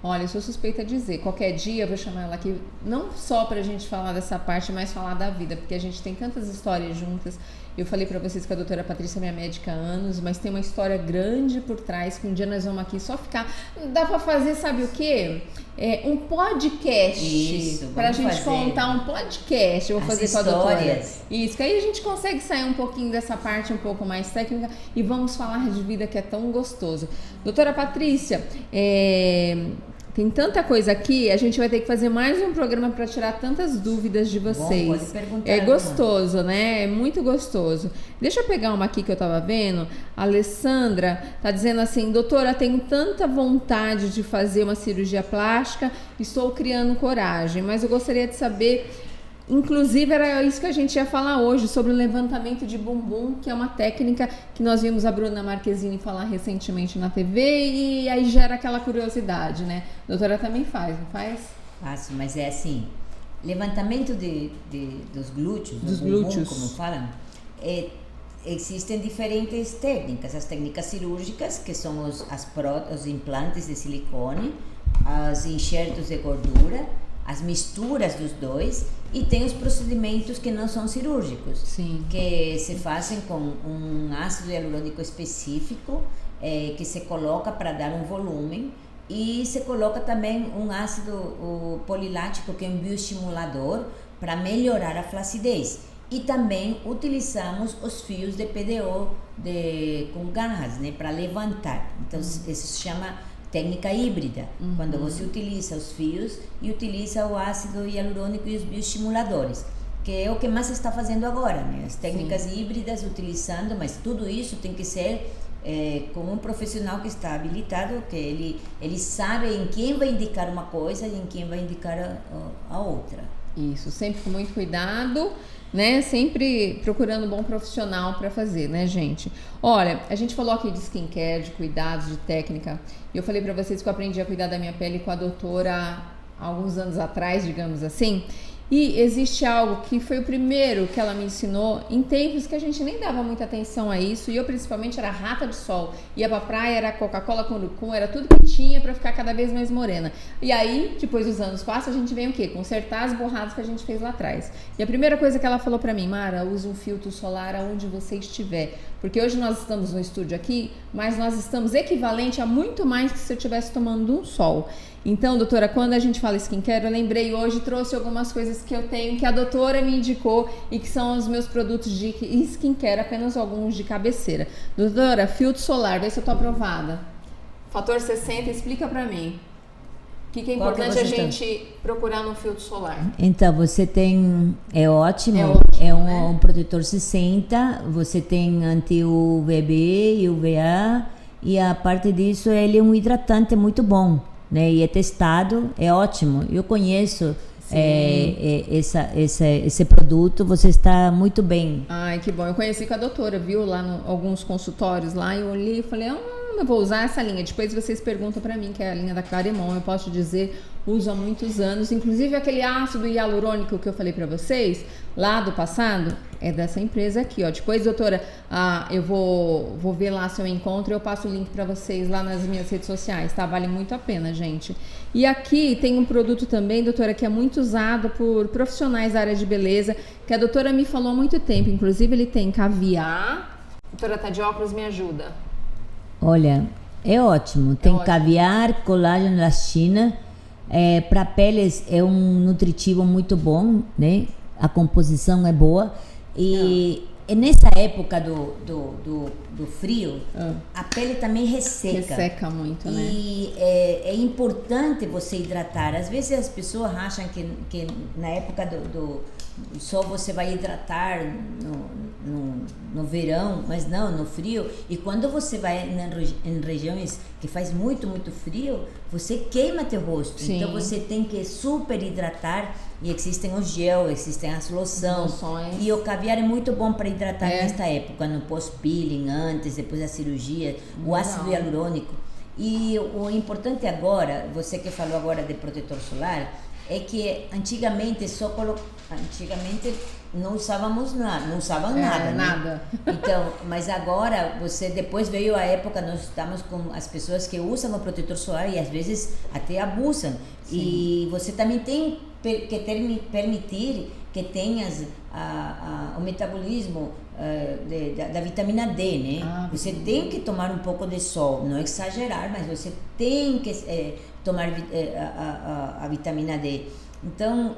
Olha, eu sou suspeita a dizer, qualquer dia eu vou chamar ela aqui, não só pra gente falar dessa parte, mas falar da vida, porque a gente tem tantas histórias juntas. Eu falei pra vocês que a doutora Patrícia é minha médica há anos, mas tem uma história grande por trás, que um dia nós vamos aqui só ficar... Dá pra fazer, sabe o quê? Um podcast. Isso, pra gente contar um podcast. Eu vou fazer com a doutora. Isso, que aí a gente consegue sair um pouquinho dessa parte um pouco mais técnica e vamos falar de vida, que é tão gostoso. Doutora Patrícia, tem tanta coisa aqui, a gente vai ter que fazer mais um programa para tirar tantas dúvidas de vocês. Bom, pode perguntar, é gostoso, né? É muito gostoso. Deixa eu pegar uma aqui que eu tava vendo. A Alessandra tá dizendo assim: doutora, tenho tanta vontade de fazer uma cirurgia plástica, estou criando coragem, mas eu gostaria de saber, inclusive era isso que a gente ia falar hoje, sobre o levantamento de bumbum, que é uma técnica que nós vimos a Bruna Marquezine falar recentemente na TV, e aí gera aquela curiosidade, né? A doutora também faz, não faz? Faço, mas é assim, levantamento dos glúteos, dos bumbum, glúteos, como falam, existem diferentes técnicas. As técnicas cirúrgicas, que são os implantes de silicone, os enxertos de gordura, as misturas dos dois, e tem os procedimentos que não são cirúrgicos, Sim. que se fazem com um ácido hialurônico específico, que se coloca para dar um volume, e se coloca também um ácido polilático, que é um bioestimulador, para melhorar a flacidez. E também utilizamos os fios de PDO com garras, né, para levantar. Então, isso se chama técnica híbrida, quando você utiliza os fios e utiliza o ácido hialurônico e os bioestimuladores, que é o que mais se está fazendo agora, né? As técnicas híbridas utilizando, mas tudo isso tem que ser com um profissional que está habilitado, que ele sabe em quem vai indicar uma coisa e em quem vai indicar a outra. Isso, sempre com muito cuidado, né? Sempre procurando um bom profissional para fazer, né, gente? Olha, a gente falou aqui de skincare, de cuidados, de técnica. E eu falei para vocês que eu aprendi a cuidar da minha pele com a doutora há alguns anos atrás, digamos assim. E existe algo que foi o primeiro que ela me ensinou em tempos que a gente nem dava muita atenção a isso, e eu principalmente era rata de sol, ia pra praia, era Coca-Cola com urucum, era tudo que tinha pra ficar cada vez mais morena. E aí, depois dos anos passam, a gente vem o quê? Consertar as borradas que a gente fez lá atrás. E a primeira coisa que ela falou pra mim: Mara, use um filtro solar aonde você estiver, porque hoje nós estamos no estúdio aqui, mas nós estamos equivalente a muito mais que se eu estivesse tomando um sol. Então, doutora, quando a gente fala skincare, eu lembrei hoje, trouxe algumas coisas que eu tenho, que a doutora me indicou e que são os meus produtos de skincare, apenas alguns de cabeceira. Doutora, filtro solar, vê se eu tô aprovada. Fator 60, explica pra mim. O que é importante a gente procurar no filtro solar? Então, você tem, é ótimo, né? um protetor 60, você tem anti-UVB e UVA, e a parte disso, ele é um hidratante muito bom, né? E é testado, é ótimo. Eu conheço esse produto, você está muito bem. Ai, que bom. Eu conheci com a doutora, viu? Lá alguns consultórios lá, eu olhei e falei, eu vou usar essa linha. Depois vocês perguntam pra mim, que é a linha da Claremont, eu posso dizer, uso há muitos anos. Inclusive aquele ácido hialurônico que eu falei pra vocês, lá do passado, é dessa empresa aqui, ó. Depois, doutora, eu vou ver lá se eu encontro, eu passo o link pra vocês lá nas minhas redes sociais, tá? Vale muito a pena, gente. E aqui tem um produto também, doutora, que é muito usado por profissionais da área de beleza, que a doutora me falou há muito tempo. Inclusive, ele tem caviar. Doutora, tá de óculos, me ajuda. Olha, é ótimo. Tem caviar, colágeno da China. Para peles é um nutritivo muito bom, né? A composição é boa. E nessa época do frio, a pele também resseca. Resseca muito, né? E é importante você hidratar. Às vezes as pessoas acham que na época do sol você vai hidratar no verão, mas não, no frio. E quando você vai em regiões que faz muito, muito frio, você queima teu rosto. Sim. Então você tem que super hidratar. E existem os gel, existem as loções. E o caviar é muito bom para hidratar nesta época, no pós-peeling, antes, depois da cirurgia, o ácido hialurônico. E o importante agora, você que falou agora de protetor solar, é que antigamente antigamente não usávamos nada, não usavam nada, né? Nada. Então, mas agora depois veio a época, nós estamos com as pessoas que usam o protetor solar e às vezes até abusam. Sim. E você também tem que permitir que tenhas o metabolismo da vitamina D, né? Você tem que tomar um pouco de sol, não exagerar, mas você tem que tomar a vitamina D. Então,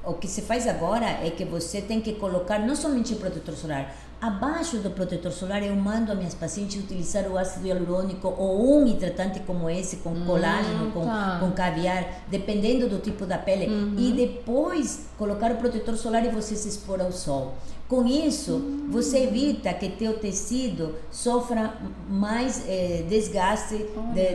o que se faz agora é que você tem que colocar não somente o protetor solar. Abaixo do protetor solar, eu mando a minhas pacientes utilizar o ácido hialurônico ou um hidratante como esse, com colágeno, com caviar, dependendo do tipo da pele. E depois colocar o protetor solar e você se expor ao sol. Com isso, você evita que teu tecido sofra mais desgaste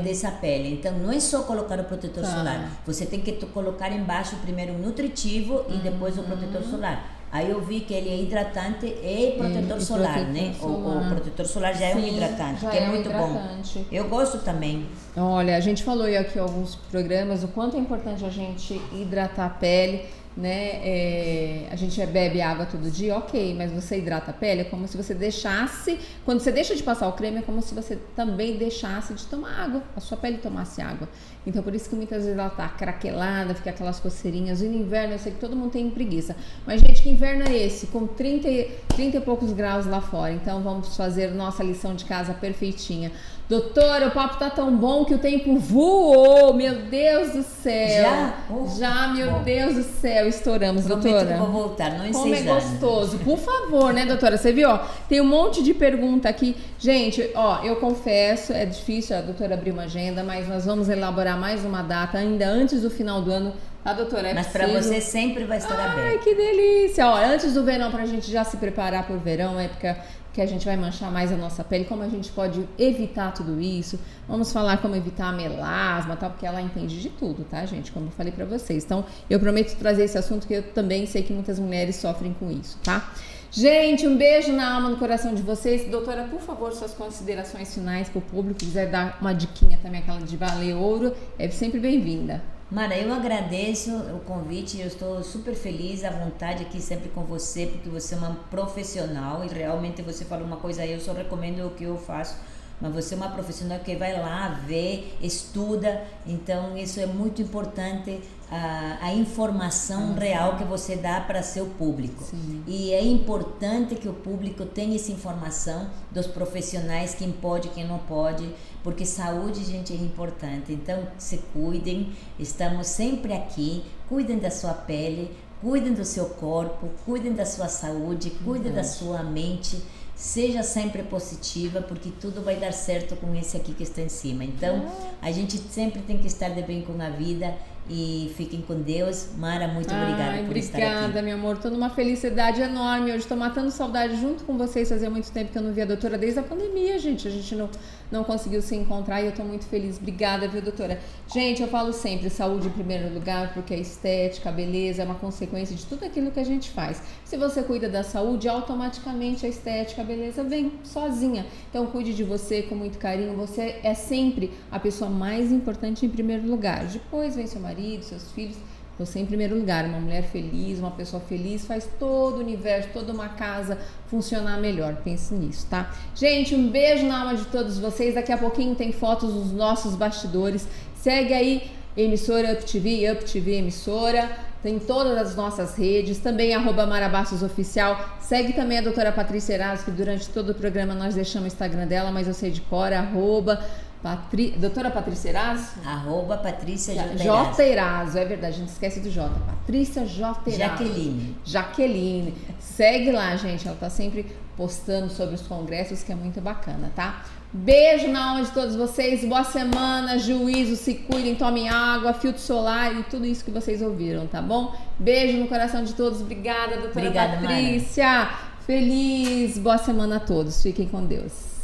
dessa pele. Então, não é só colocar o protetor solar. Você tem que colocar embaixo primeiro o nutritivo e depois o protetor solar. Aí eu vi que ele é hidratante e protetor solar, né? O protetor solar já é um hidratante, que é muito bom. Eu gosto também. Olha, a gente falou aqui em alguns programas o quanto é importante a gente hidratar a pele. né? A gente bebe água todo dia, ok, mas você hidrata a pele, é como se você deixasse, quando você deixa de passar o creme, é como se você também deixasse de tomar água, a sua pele tomasse água. Então por isso que muitas vezes ela tá craquelada, fica aquelas coceirinhas. E no inverno eu sei que todo mundo tem preguiça, mas gente, que inverno é esse? Com 30 e poucos graus lá fora. Então vamos fazer nossa lição de casa perfeitinha. Doutora, o papo tá tão bom que o tempo voou, meu Deus do céu. Já, meu Deus do céu, estouramos, Prometo doutora. Que vou voltar, não em Como 6 é gostoso. Por favor, né, doutora? Você viu, ó, tem um monte de pergunta aqui. Gente, ó, eu confesso, é difícil a doutora abrir uma agenda, mas nós vamos elaborar mais uma data ainda antes do final do ano. Tá, doutora? Mas para você sempre vai estar aberto. Ai, que delícia. Ó, antes do verão, pra gente já se preparar pro verão, época que a gente vai manchar mais a nossa pele, como a gente pode evitar tudo isso. Vamos falar como evitar a melasma, tal, porque ela entende de tudo, tá, gente? Como eu falei pra vocês. Então, eu prometo trazer esse assunto, que eu também sei que muitas mulheres sofrem com isso, tá? Gente, um beijo na alma, no coração de vocês. Doutora, por favor, suas considerações finais pro público. Se quiser dar uma diquinha também, aquela de valer ouro, é sempre bem-vinda. Mara, eu agradeço o convite, eu estou super feliz, à vontade aqui sempre com você, porque você é uma profissional e realmente você falou uma coisa aí, eu só recomendo o que eu faço, mas você é uma profissional que vai lá, vê, estuda, então isso é muito importante, a informação real que você dá para seu público. Sim. E é importante que o público tenha essa informação dos profissionais, quem pode, quem não pode, porque saúde, gente, é importante. Então, se cuidem, estamos sempre aqui, cuidem da sua pele, cuidem do seu corpo, cuidem da sua saúde, cuidem da sua mente. Seja sempre positiva, porque tudo vai dar certo com esse aqui que está em cima. Então, a gente sempre tem que estar de bem com a vida. E fiquem com Deus. Mara, muito obrigada por estar aqui. Obrigada, meu amor. Tô numa felicidade enorme. Hoje tô matando saudade junto com vocês. Fazia muito tempo que eu não via a doutora, desde a pandemia, gente. A gente não conseguiu se encontrar e eu tô muito feliz. Obrigada, viu, doutora? Gente, eu falo sempre, saúde em primeiro lugar, porque a estética, a beleza é uma consequência de tudo aquilo que a gente faz. Se você cuida da saúde, automaticamente a estética, a beleza vem sozinha. Então, cuide de você com muito carinho. Você é sempre a pessoa mais importante em primeiro lugar. Depois vem seu marido, seus filhos, você em primeiro lugar. Uma mulher feliz, uma pessoa feliz faz todo o universo, toda uma casa funcionar melhor. Pense nisso, tá? Gente, um beijo na alma de todos vocês. Daqui a pouquinho tem fotos dos nossos bastidores. Segue aí, emissora UpTV emissora. Tem todas as nossas redes, também @MaraBastos_oficial. Segue também a doutora Patrícia Eraso, que durante todo o programa nós deixamos o Instagram dela, mas eu sei de cor, doutora Patrícia Eraso? @Patrícia J. Eraso, é verdade, a gente esquece do J. Patrícia J. Eraso. Jaqueline. Segue lá, gente, ela tá sempre postando sobre os congressos, que é muito bacana, tá? Beijo na alma de todos vocês, boa semana, juízo, se cuidem, tomem água, filtro solar e tudo isso que vocês ouviram, tá bom? Beijo no coração de todos, obrigada, doutora Patrícia. Mara. Feliz, boa semana a todos, fiquem com Deus.